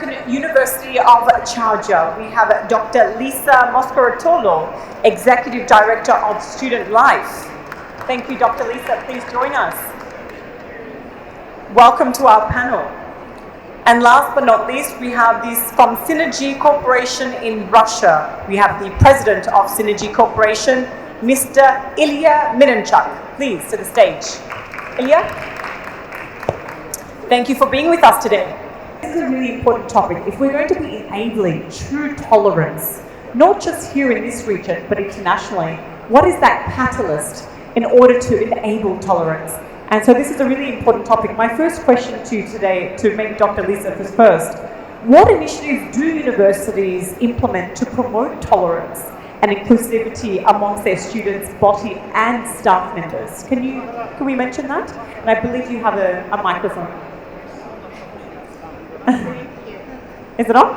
American University of Charger, we have Dr. Lisa Moscaratolo, Executive Director of Student Life. Thank you, Dr. Lisa. Please join us. Welcome to our panel. And last but not least, we have this from Synergy Corporation in Russia. We have the President of Synergy Corporation, Mr. Ilya Miranchuk. Please, to the stage. Ilya? Thank you for being with us today. This is a really important topic. If we're going to be enabling true tolerance, not just here in this region, but internationally, what is that catalyst in order to enable tolerance? And so this is a really important topic. My first question to you today, to maybe Dr. Lisa first, what initiatives do universities implement to promote tolerance and inclusivity amongst their students, body and staff members? Can we mention that? And I believe you have a microphone. Is it on?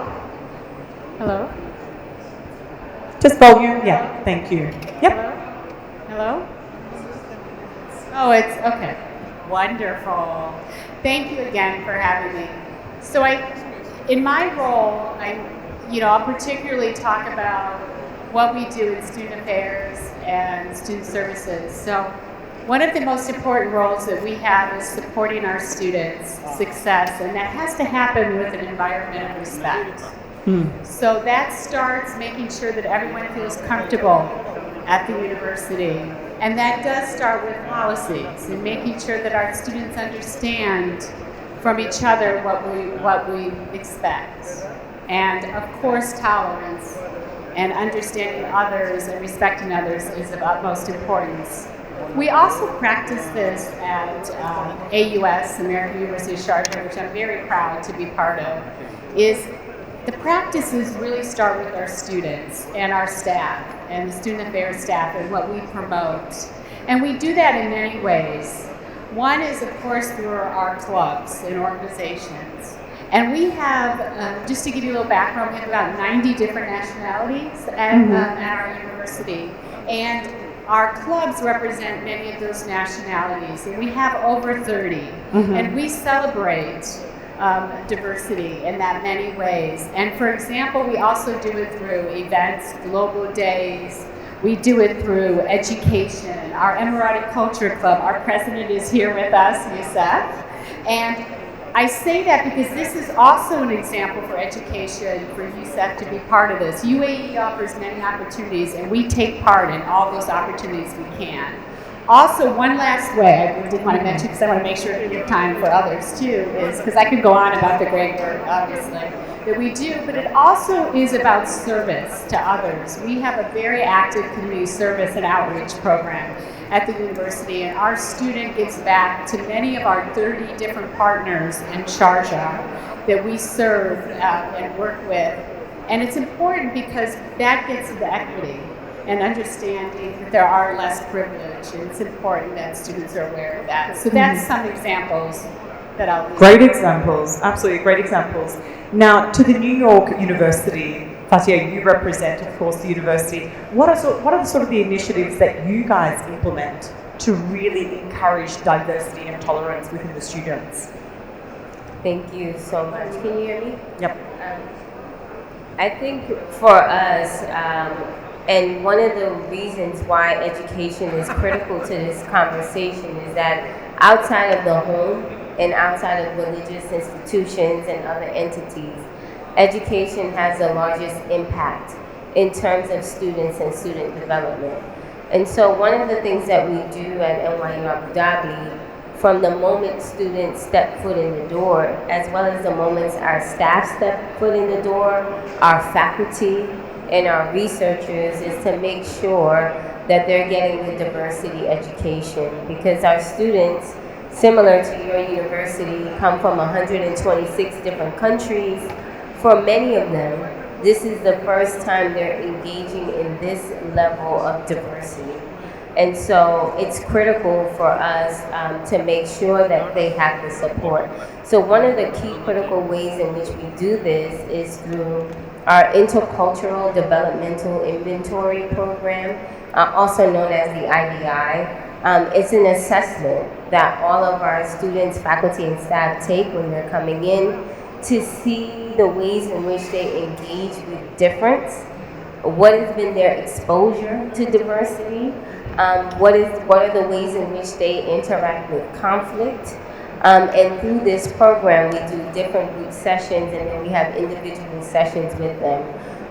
Hello? Just volume, yeah, thank you. Yep. Hello? Oh, it's okay. Wonderful. Thank you again for having me. So in my role, I'll particularly talk about what we do in student affairs and student services. So one of the most important roles that we have is supporting our students' success, and that has to happen with an environment of respect. So that starts making sure that everyone feels comfortable at the university. And that does start with policies and making sure that our students understand from each other what we expect. And of course, tolerance and understanding others and respecting others is of utmost importance. We also practice this at AUS, American University of Charlotte, which I'm very proud to be part of. The practices really start with our students and our staff and the student affairs staff and what we promote. And we do that in many ways. One is, of course, through our clubs and organizations. And we have, just to give you a little background, we have about 90 different nationalities at our university. And our clubs represent many of those nationalities. And we have over 30. And we celebrate diversity in that many ways. And for example, we also do it through events, global days. We do it through education. Our Emirati Culture Club, our president is here with us, Yusef. And I say that because this is also an example for education for Yusef to be part of this. UAE offers many opportunities, and we take part in all those opportunities we can. Also, one last way I did want to mention, because I want to make sure we have time for others too, is because I could go on about the great work, obviously, that we do, but it also is about service to others. We have a very active community service and outreach program at the university, and our student gives back to many of our 30 different partners in Sharjah that we serve and work with. And it's important because that gets to the equity and understanding that there are less privilege, and it's important that students are aware of that. So that's some examples that I'll leave. Great examples, absolutely great examples. Now, to the New York University, Fatia, you represent, of course, the university. What are the sort of the initiatives that you guys implement to really encourage diversity and tolerance within the students? Thank you so much. Can you hear me? Yep. I think for us, and one of the reasons why education is critical to this conversation is that outside of the home and outside of religious institutions and other entities, education has the largest impact in terms of students and student development. And so one of the things that we do at NYU Abu Dhabi, from the moment students step foot in the door, as well as the moments our staff step foot in the door, our faculty and our researchers, is to make sure that they're getting the diversity education, because our students, similar to your university, come from 126 different countries. For many of them, this is the first time they're engaging in this level of diversity. And so it's critical for us to make sure that they have the support. So one of the key critical ways in which we do this is through our Intercultural Developmental Inventory Program, also known as the IDI. It's an assessment that all of our students, faculty, and staff take when they're coming in to see the ways in which they engage with difference, what has been their exposure to diversity, what are the ways in which they interact with conflict. And through this program, we do different group sessions, and then we have individual sessions with them.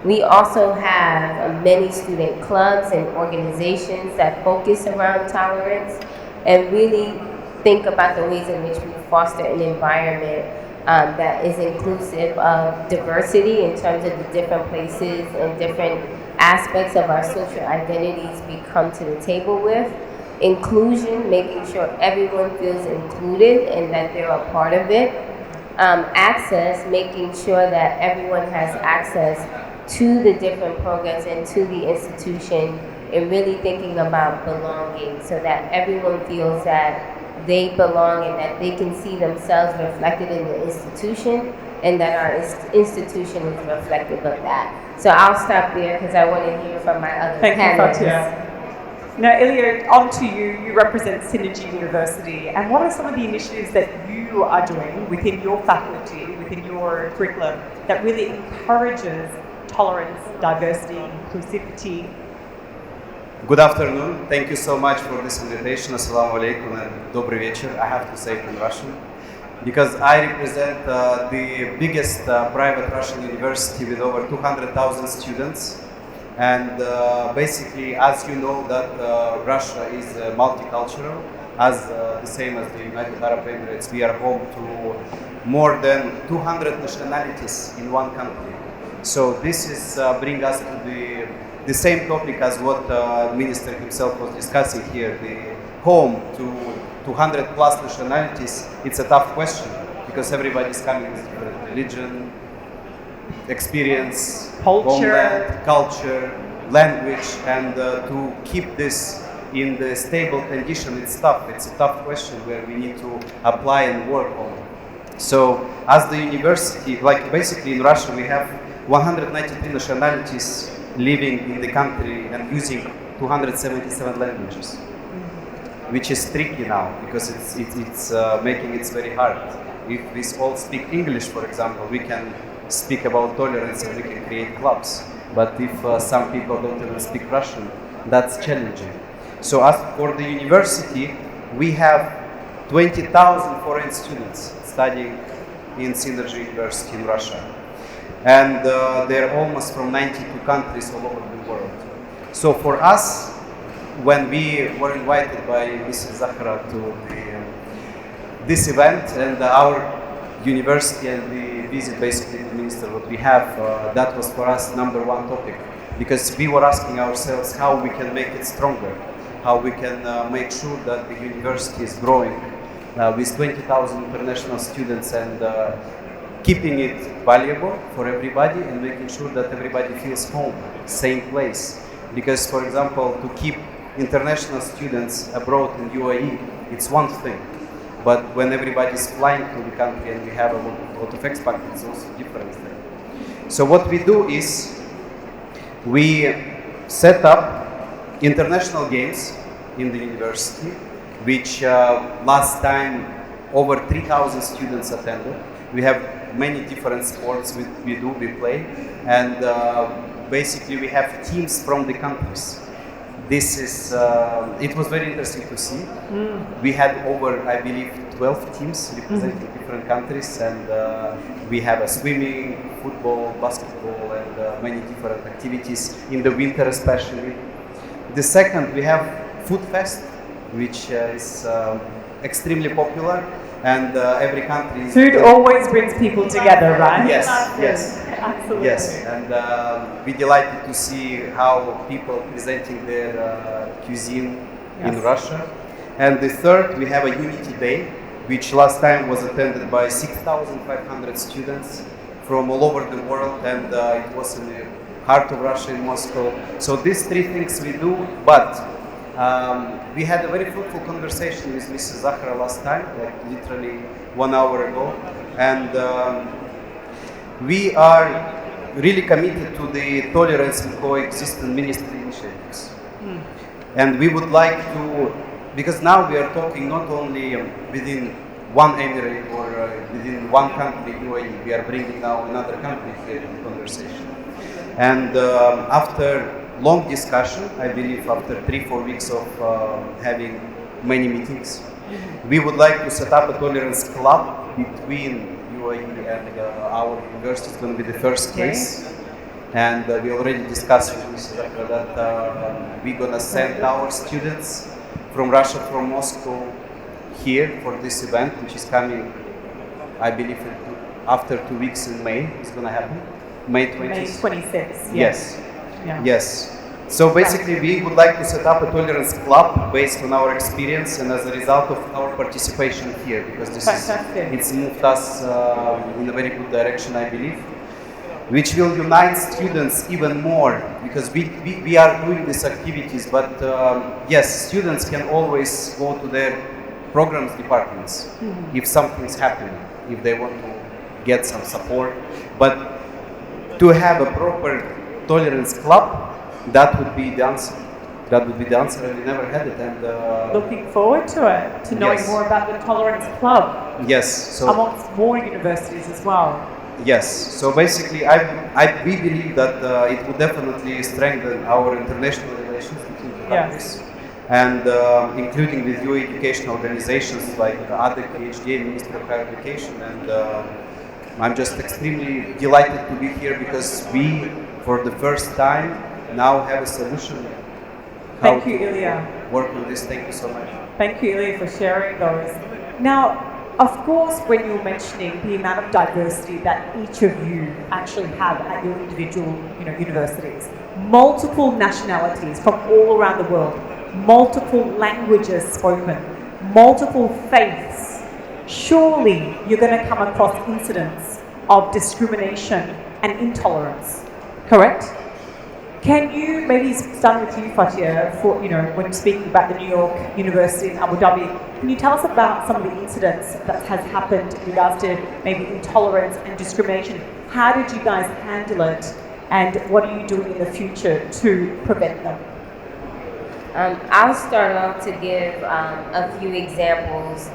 We also have many student clubs and organizations that focus around tolerance and really think about the ways in which we foster an environment that is inclusive of diversity in terms of the different places and different aspects of our social identities we come to the table with. Inclusion, making sure everyone feels included and that they're a part of it. Access, making sure that everyone has access to the different programs and to the institution, and really thinking about belonging so that everyone feels that they belong and that they can see themselves reflected in the institution and that our institution is reflective of that. So I'll stop there because I want to hear from my other panelists. Thank you, Fatia. Now, Ilya, on to you. You represent Synergy University. And what are some of the initiatives that you are doing within your faculty, within your curriculum, that really encourages tolerance, diversity, inclusivity? Good afternoon. Thank you so much for this invitation. Assalamu alaikum and добрый вечер. I have to say it in Russian because I represent the biggest private Russian university with over 200,000 students. And basically, as you know, that Russia is multicultural, as the same as the United Arab Emirates. We are home to more than 200 nationalities in one country. So this is bring us to the same topic as what the minister himself was discussing here. The home to 200 plus nationalities. It's a tough question because everybody is coming with different religion, experience, homeland, culture, language, and to keep this in the stable condition, it's tough. It's a tough question where we need to apply and work on. So, as the university, like basically in Russia, we have 193 nationalities living in the country and using 277 languages, which is tricky now because it's making it very hard. If we all speak English, for example, we can speak about tolerance and we can create clubs. But if some people don't even speak Russian, that's challenging. So as for the university, we have 20,000 foreign students studying in Synergy University in Russia. And they're almost from 92 countries all over the world. So for us, when we were invited by Mrs. Zahra to this event and our university and the visit basically the minister, what we have, that was for us number one topic, because we were asking ourselves how we can make it stronger, how we can make sure that the university is growing with 20,000 international students and keeping it valuable for everybody and making sure that everybody feels home, same place. Because, for example, to keep international students abroad in UAE, it's one thing. But when everybody is flying to the country and we have a lot of expats, it's also a different thing. So what we do is we set up international games in the university, which last time over 3,000 students attended. We have many different sports we play, and basically we have teams from the countries. This is, it was very interesting to see. We had over, I believe, 12 teams representing different countries, and we have a swimming, football, basketball, and many different activities in the winter especially. The second, we have Food Fest, which is extremely popular, and every country is... Food always brings people together, right? Yes, yes. Absolutely. Yes, and we're delighted to see how people presenting their cuisine in Russia. And the third, we have a Unity Day, which last time was attended by 6,500 students from all over the world, and it was in the heart of Russia in Moscow. So these three things we do, but we had a very fruitful conversation with Mrs. Zahra last time, like literally 1 hour ago, and we are really committed to the tolerance and coexistence ministry initiatives. And we would like to, because now we are talking not only within one emirate or within one country, UAE. We are bringing now another country here in conversation. And after long discussion, I believe after 3-4 weeks of having many meetings, we would like to set up a tolerance club between UAE and our university. It's going to be the first case. And we already discussed with Mr. that we're going to send our students from Russia, from Moscow, here for this event, which is coming, I believe, after 2 weeks in May. It's going to happen. May 26th. Yes. Yeah. Yes. So basically, we would like to set up a tolerance club based on our experience and as a result of our participation here, because it's moved us in a very good direction, I believe, which will unite students even more, because we are doing these activities, but yes, students can always go to their programs departments if something's happening, if they want to get some support. But to have a proper tolerance club, that would be the answer. That would be the answer, and we never had it. And looking forward to it, to knowing more about the Tolerance Club. Yes. So amongst more universities as well. Yes. So basically, we believe that it would definitely strengthen our international relations between the countries. Yes. And including with UAE education organizations like other PhD, Ministry of Higher Education, and I'm just extremely delighted to be here because we, for the first time, now have a solution. Thank you, Ilya. Work on this. Thank you so much. Thank you, Ilya, for sharing those. Now, of course, when you were mentioning the amount of diversity that each of you actually have at your individual, universities, multiple nationalities from all around the world, multiple languages spoken, multiple faiths, surely you're going to come across incidents of discrimination and intolerance, correct? Can you, maybe start with you, Fatia, for, when you're speaking about the New York University in Abu Dhabi, can you tell us about some of the incidents that has happened in regards to maybe intolerance and discrimination? How did you guys handle it, and what are you doing in the future to prevent them? I'll start off to give a few examples.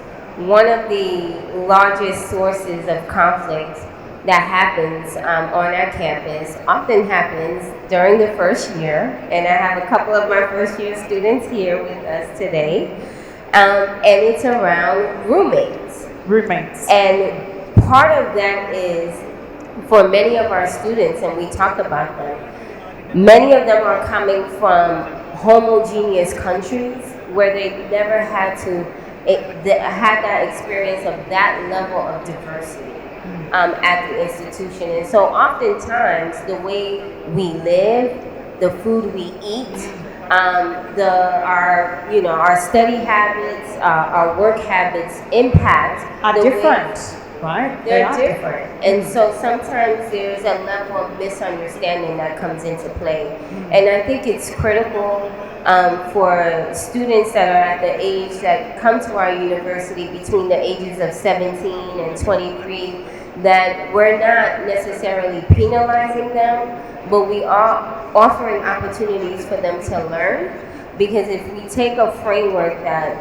One of the largest sources of conflict that happens on our campus often happens during the first year, and I have a couple of my first year students here with us today, and it's around roommates. Roommates. And part of that is, for many of our students, and we talk about them, many of them are coming from homogeneous countries where they never had to had that experience of that level of diversity at the institution. And so oftentimes the way we live, the food we eat, our study habits, our work habits impact are different, right? They're different. And so sometimes there's a level of misunderstanding that comes into play. And I think it's critical for students that are at the age that come to our university between the ages of 17 and 23, that we're not necessarily penalizing them, but we are offering opportunities for them to learn. Because if we take a framework that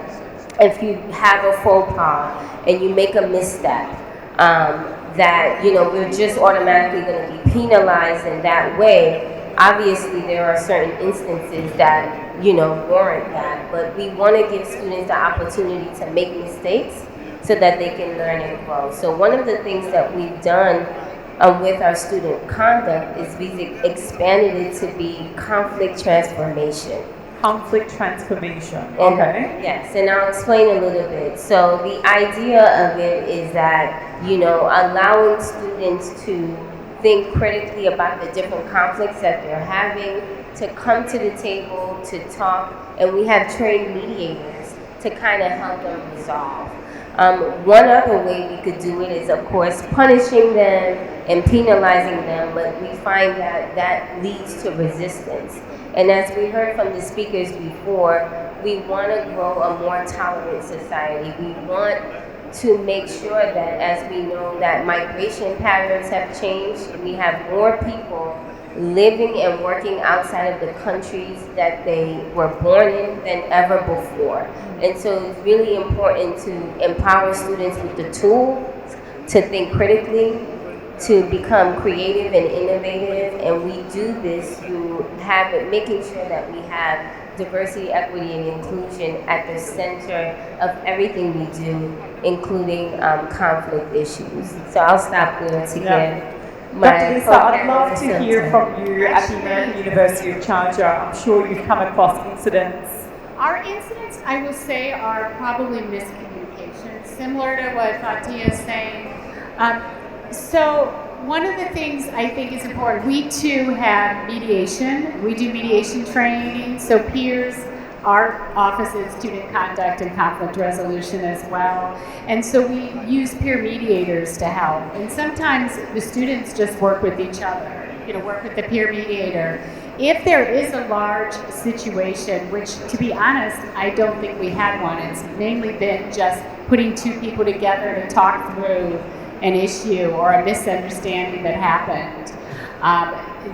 if you have a faux pas and you make a misstep, that we're just automatically going to be penalized in that way. Obviously, there are certain instances that warrant that, but we want to give students the opportunity to make mistakes so that they can learn and grow. So one of the things that we've done with our student conduct is we've expanded it to be conflict transformation. Conflict transformation. Okay. Yes, and I'll explain a little bit. So the idea of it is that, allowing students to think critically about the different conflicts that they're having, to come to the table, to talk, and we have trained mediators to kind of help them resolve. One other way we could do it is, of course, punishing them and penalizing them, but we find that that leads to resistance. And as we heard from the speakers before, we want to grow a more tolerant society. We want to make sure that, as we know that migration patterns have changed, we have more people living and working outside of the countries that they were born in than ever before. And so it's really important to empower students with the tools to think critically, to become creative and innovative, and we do this through making sure that we have diversity, equity, and inclusion at the center of everything we do, including conflict issues. So I'll stop there to give my Dr. Lisa, I'd love to hear from you at the American University of Sharjah. I'm sure you've come across incidents. Our incidents, I will say, are probably miscommunication, similar to what Fatia is saying. So one of the things I think is important, we too have mediation. We do mediation training, so peers, our office is student conduct and conflict resolution as well. And so we use peer mediators to help. And sometimes the students just work with each other, work with the peer mediator. If there is a large situation, which to be honest, I don't think we had one, it's mainly been just putting two people together to talk through an issue or a misunderstanding that happened,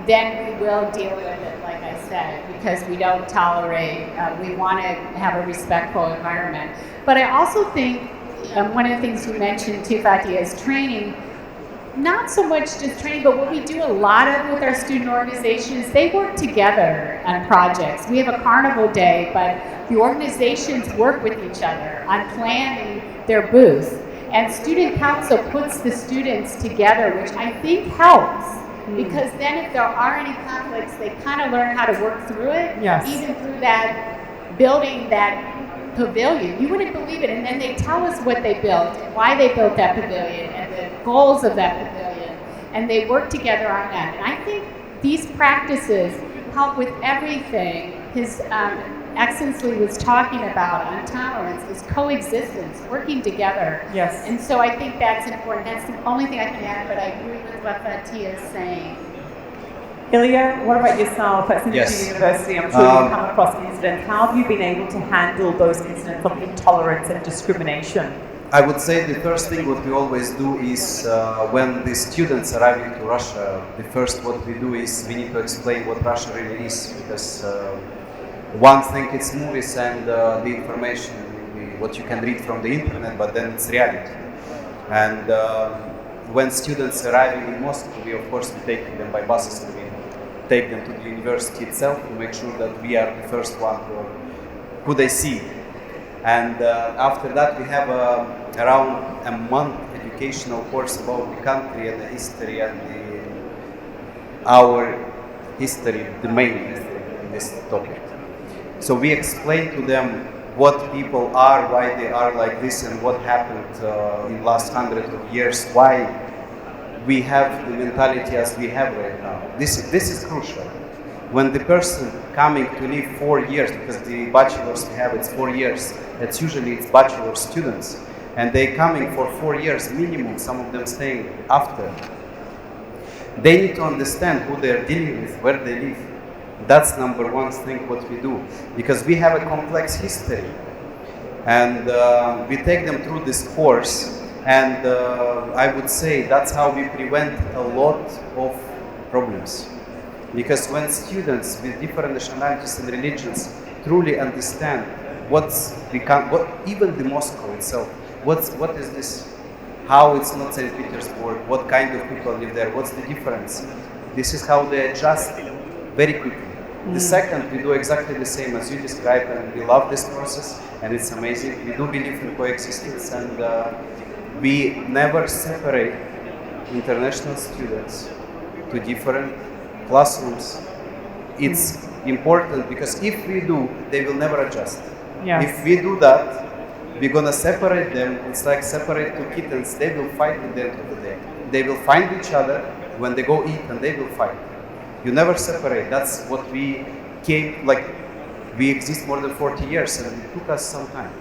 then we will deal with it, like I said, because we don't tolerate, we want to have a respectful environment. But I also think one of the things you mentioned too, Fatia, is training. Not so much just training, but what we do a lot of with our student organizations, they work together on projects. We have a carnival day, but the organizations work with each other on planning their booth. And student council puts the students together, which I think helps, because then if there are any conflicts, they kind of learn how to work through it, even through that building that pavilion. You wouldn't believe it. And then they tell us what they built, and why they built that pavilion, and the goals of that pavilion, and they work together on that. And I think these practices help with everything. His Excellency was talking about on tolerance is coexistence, working together. Yes. And so I think that's important. That's the only thing I can add, but I agree with what Fatia is saying. Ilya, what about yourself? At Sydney Yes. University, I'm sure you've come across incidents. How have you been able to handle those incidents of intolerance and discrimination? I would say the first thing what we always do is when the students arriving to Russia, the first what we do is we need to explain what Russia really is, because one thing it's movies and the information, what you can read from the internet, but then it's reality. And when students arriving in Moscow, we of course take them by buses, and we take them to the university itself to make sure that we are the first one who they see. And after that, we have around a month educational course about the country and the history and our history, the main history in this topic. So we explain to them what people are, why they are like this, and what happened in last hundred of years, why we have the mentality as we have right now. This is crucial. When the person coming to live 4 years, because the bachelors we have, it's 4 years, it's usually bachelor students, and they coming for 4 years minimum, some of them staying after. They need to understand who they're dealing with, where they live. That's number one thing what we do, because we have a complex history, and we take them through this course, and I would say that's how we prevent a lot of problems. Because when students with different nationalities and religions truly understand what even the Moscow itself, what is this, how it's not St. Petersburg, what kind of people live there, what's the difference, this is how they adjust very quickly. The second, we do exactly the same as you described, and we love this process, and it's amazing. We do believe in coexistence, and we never separate international students to different classrooms. It's important because if we do, they will never adjust. Yes. If we do that, we're gonna separate them. It's like separate two kittens. They will fight at the end of the day. They will find each other when they go eat, and they will fight. You never separate. That's what we came, like, we exist more than 40 years, and it took us some time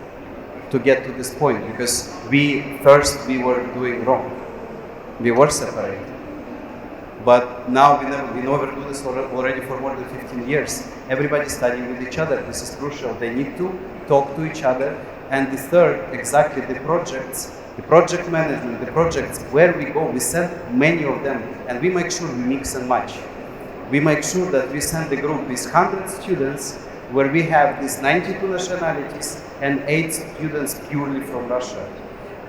to get to this point, because we were doing wrong. We were separated. But now we never do this already for more than 15 years. Everybody's studying with each other. This is crucial. They need to talk to each other. And the third, exactly, the projects, the project management, the projects, where we go, we send many of them, and we make sure we mix and match. we make sure that we send the group with 100 students where we have these 92 nationalities and 8 students purely from Russia.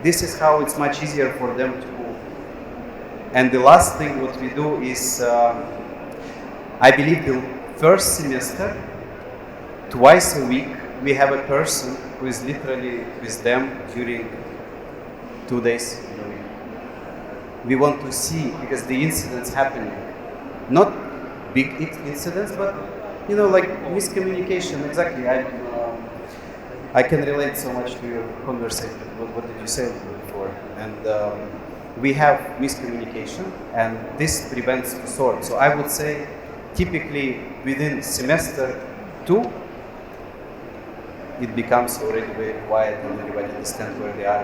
This is how it's much easier for them to move. And the last thing what we do is, I believe the first semester, twice a week, we have a person who is literally with them during 2 days in a week. We want to see, because the incidents happening, not big incidents, but like miscommunication. Exactly. I can relate so much to your conversation. What did you say before? And we have miscommunication, and this prevents the sort. So I would say, typically within semester 2, it becomes already very quiet, and everybody understands where they are.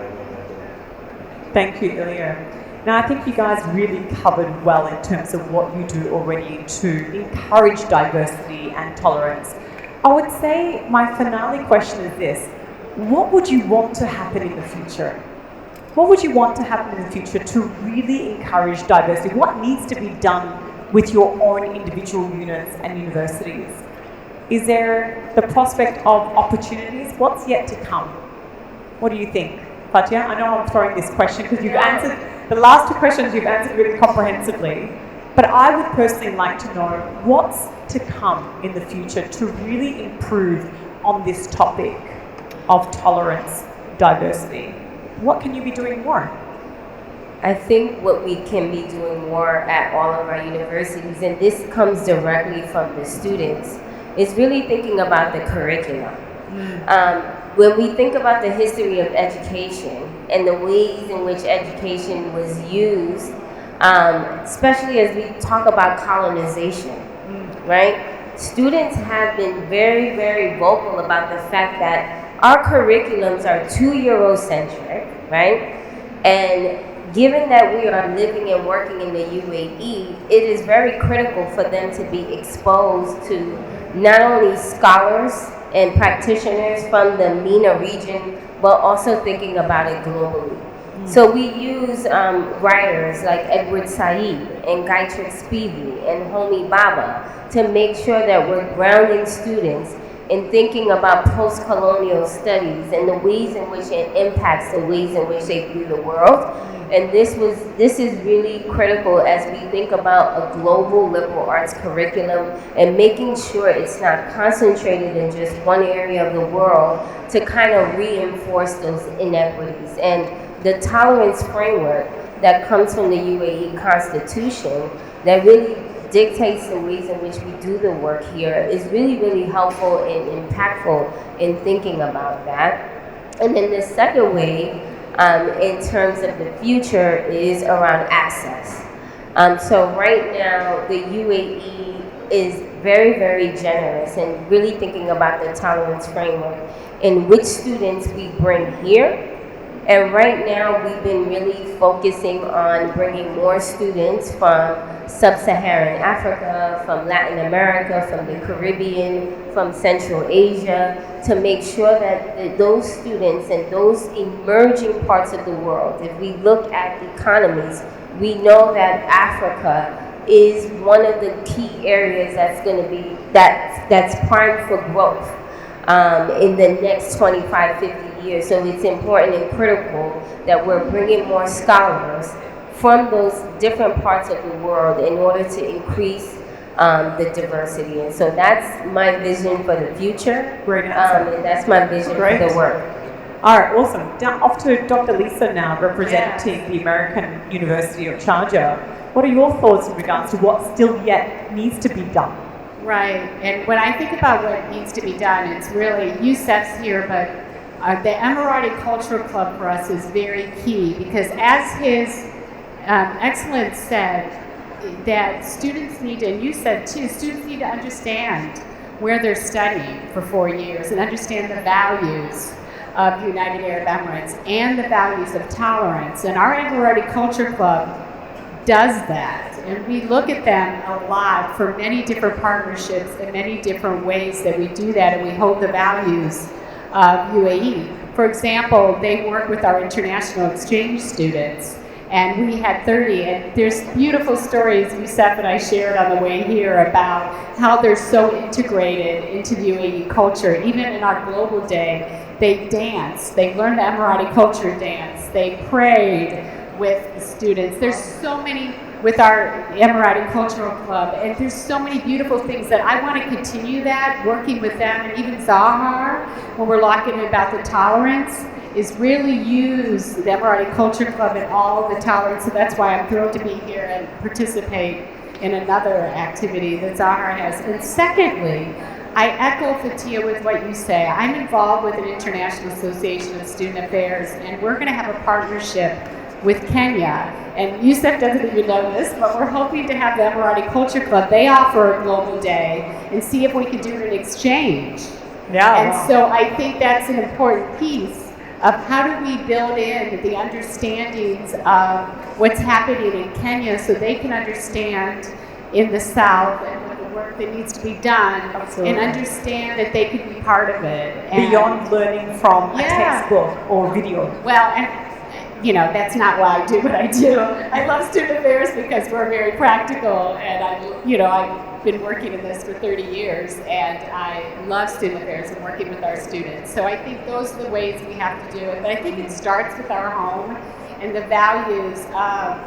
Thank you, Ilya. Now, I think you guys really covered well in terms of what you do already to encourage diversity and tolerance. I would say my finale question is this: what would you want to happen in the future? What would you want to happen in the future to really encourage diversity? What needs to be done with your own individual units and universities? Is there the prospect of opportunities? What's yet to come? What do you think? Fatya, I know I'm throwing this question because you've answered the last 2 questions, you've answered really comprehensively. But I would personally like to know what's to come in the future to really improve on this topic of tolerance, diversity. What can you be doing more? I think what we can be doing more at all of our universities, and this comes directly from the students, is really thinking about the curriculum. When we think about the history of education and the ways in which education was used, especially as we talk about colonization, right? Students have been very, very vocal about the fact that our curriculums are too Eurocentric, right? And given that we are living and working in the UAE, it is very critical for them to be exposed to not only scholars and practitioners from the MENA region, but also thinking about it globally. So we use writers like Edward Said and Gayatri Spivak and Homi Bhabha to make sure that we're grounding students in thinking about post-colonial studies and the ways in which it impacts the ways in which they view the world. And this is really critical as we think about a global liberal arts curriculum and making sure it's not concentrated in just one area of the world to kind of reinforce those inequities. And the tolerance framework that comes from the UAE Constitution that really dictates the ways in which we do the work here is really, really helpful and impactful in thinking about that. And then the second way, in terms of the future, is around access. So right now, the UAE is very, very generous and really thinking about the tolerance framework in which students we bring here. And right now, we've been really focusing on bringing more students from Sub-Saharan Africa, from Latin America, from the Caribbean, from Central Asia, to make sure that those students and those emerging parts of the world, if we look at economies, we know that Africa is one of the key areas that's going to be, that's primed for growth in the next 25, 50 years. So it's important and critical that we're bringing more scholars from those different parts of the world in order to increase the diversity. And so that's my vision for the future. Great answer. And that's my vision for the work. All right, awesome. Down off to Dr. Lisa now, representing the American University of Sharjah. What are your thoughts in regards to what still yet needs to be done? Right, and when I think about what needs to be done, it's really, Yusef's here, but the Emirati Cultural Club for us is very key because as his Excellence said, that students need, and you said too, students need to understand where they're studying for 4 years and understand the values of the United Arab Emirates and the values of tolerance. And our Emirati Culture Club does that. And we look at them a lot for many different partnerships and many different ways that we do that, and we hold the values of UAE. For example, they work with our international exchange students and we had 30. And there's beautiful stories Youssef and I shared on the way here about how they're so integrated into the UAE culture. Even in our global day, they danced. They learned the Emirati culture dance. They prayed with the students. There's so many with our Emirati Cultural Club, and there's so many beautiful things that I want to continue that, working with them, and even Zahar, when we're talking about the tolerance, is really use the Emirati Culture Club and all the tolerance. So that's why I'm thrilled to be here and participate in another activity that Zahar has. And secondly, I echo, Fatia, with what you say. I'm involved with an International Association of Student Affairs, and we're going to have a partnership with Kenya. And Youssef doesn't even know this, but we're hoping to have the Emirati Culture Club. They offer a global day, and see if we can do an exchange. Yeah. And so I think that's an important piece of how do we build in the understandings of what's happening in Kenya so they can understand in the South and what the work that needs to be done. Absolutely. And understand that they can be part of it. And Beyond learning from a Yeah. textbook or video. well, and you know, that's not why I do what I do. I love student affairs because we're very practical, and I've been working in this for 30 years, and I love student affairs and working with our students. So I think those are the ways we have to do it. But I think it starts with our home and the values of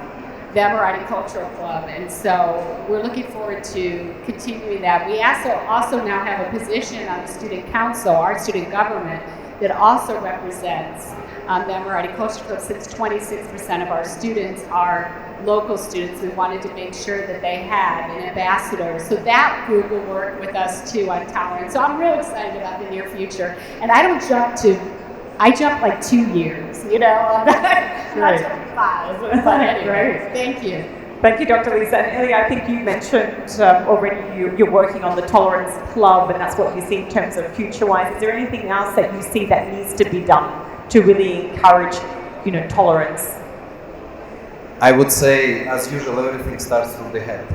the Emirati Cultural Club, and so we're looking forward to continuing that. We also now have a position on the student council, our student government, that also represents the Emirati Culture Club. Since 26% of our students are local students, we wanted to make sure that they had an ambassador. So that group will work with us too on tolerance. So I'm real excited about the near future. And I jump like 2 years, I'm not jumping 5. But anyway, Great. thank you. Thank you, Dr. Lisa. And Ilya, I think you mentioned already you're working on the Tolerance Club, and that's what you see in terms of future-wise. Is there anything else that you see that needs to be done to really encourage, tolerance? I would say, as usual, everything starts from the head.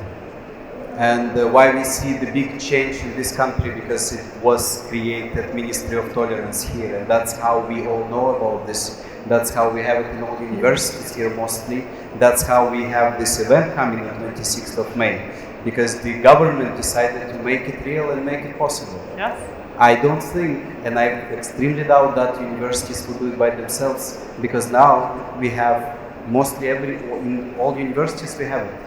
And why we see the big change in this country, because it was created Ministry of Tolerance here, and that's how we all know about this. That's how we have it in all universities here mostly. That's how we have this event coming on 26th of May, because the government decided to make it real and make it possible. Yes. I don't think, and I extremely doubt that universities will do it by themselves, because now we have mostly in all universities we have it.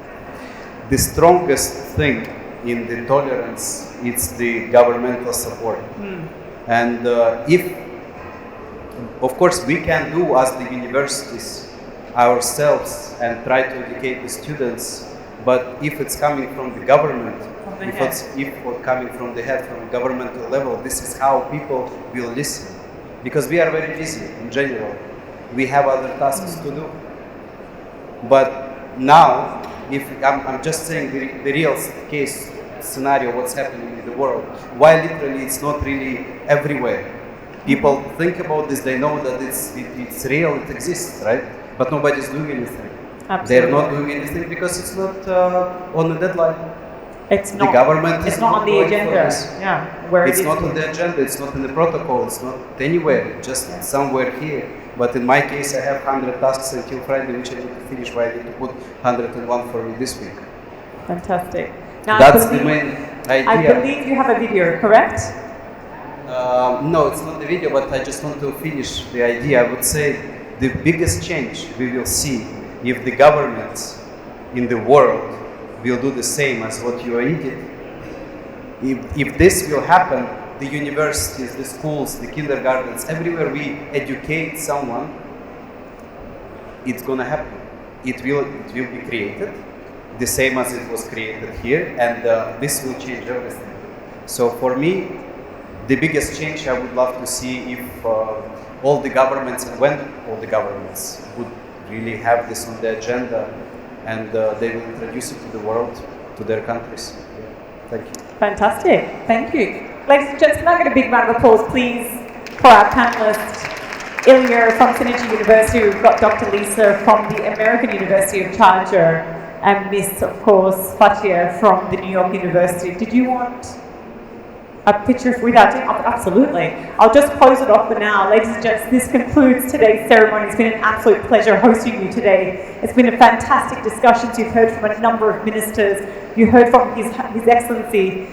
The strongest thing in the tolerance is the governmental support. And of course, we can do as the universities ourselves and try to educate the students, but if it's coming from the government, if it's coming from the head, from governmental level, this is how people will listen. Because we are very busy in general. We have other tasks to do. But now, if I'm just saying the real case scenario, what's happening in the world, while literally it's not really everywhere. People think about this, they know that it's real, it exists, right? But nobody's doing anything. Absolutely. They're not doing anything because it's not on the deadline. It's not. The government It's is not on the going for agenda. this. Yeah. Where It's it is. not on the agenda, it's not in the protocol, it's not anywhere, just somewhere here. But in my case, I have 100 tasks until Friday, which I need to finish, why I need to put 101 for me this week. Fantastic. Now, That's the main idea. I believe you have a video, correct? No, it's not the video, but I just want to finish the idea. I would say the biggest change we will see if the governments in the world will do the same as what UAE did. If this will happen, the universities, the schools, the kindergartens, everywhere we educate someone, it's gonna happen. It will be created, the same as it was created here, and this will change everything. So for me, the biggest change I would love to see if all the governments, and when all the governments would really have this on the agenda, and they will introduce it to the world, to their countries. Thank you. Fantastic. Thank you. Ladies and gents, can I get a big round of applause, please, for our panelists, Ilya from Synergy University. We've got Dr. Lisa from the American University of Sharjah, and Miss, of course, Fatia from the New York University. Did you want? A picture with our team? Absolutely. I'll just close it off for now. Ladies and gents, this concludes today's ceremony. It's been an absolute pleasure hosting you today. It's been a fantastic discussion. You've heard from a number of ministers. You heard from His Excellency,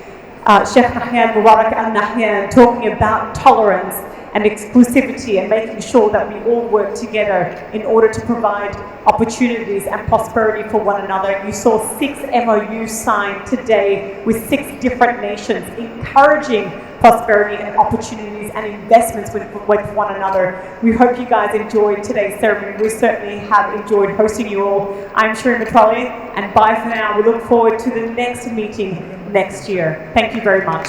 Sheikh Nahyan Mubarak al-Nahyan, talking about tolerance and exclusivity and making sure that we all work together in order to provide opportunities and prosperity for one another. You saw 6 MOUs signed today with 6 different nations, encouraging prosperity and opportunities and investments with one another. We hope you guys enjoyed today's ceremony. We certainly have enjoyed hosting you all. I'm Shireen Matroli, and bye for now. We look forward to the next meeting next year. Thank you very much.